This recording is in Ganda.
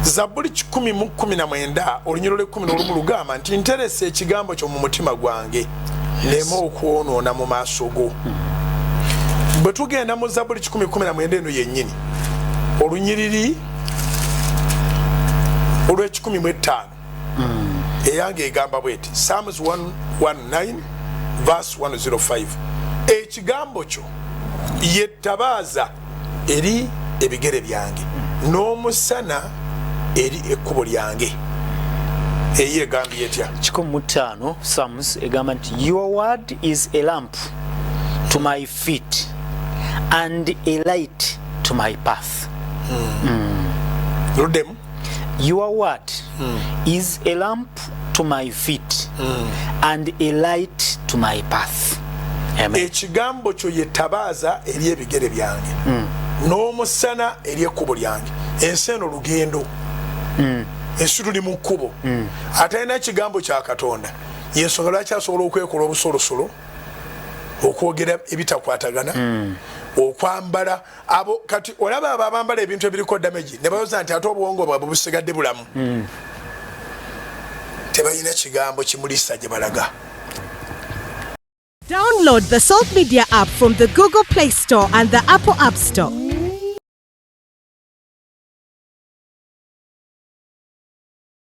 Zaburi 10:19 olunyiriro lwe 11 lugamba nti nterese ekigambo kyo mu mutima gwange nemo okwonoona mu maaso go. Bwe tugenda mu Zaburi 10:19 eno yennyini olunyiriri olw'ekikumi-mu-etaano eyange egamba bweti Psalms 119 verse 105 ekigambo kyo yettabaaza eri ebigere byange n'omusana eri ekkubo lyange. Eyi egambye etya? 1:5 Psalms egamba nti your word is a lamp to my feet and a light to my path. Rudem. Your word is a lamp to my feet and a light to my path. Amen. Ekigambo kyo yettabaaza eri ebigere byange n'omusana eri ekkubo lyange. Ensi eno lugendo, ensi tuli mu kkubo. Atalina ekigambo kya Katonda y'ensonga lwaki asobola okwekola obusolosolo, okwogera ebitakwatagana, okwambala abo kati olaba abo abambala ebintu ebiriko damage ne bayoza nti ate obwongo bwabwe busigadde bulamu. Tebalina kigambo kimulisa gye balaga. Download the Salt Media app from the Google Play Store and the Apple App Store.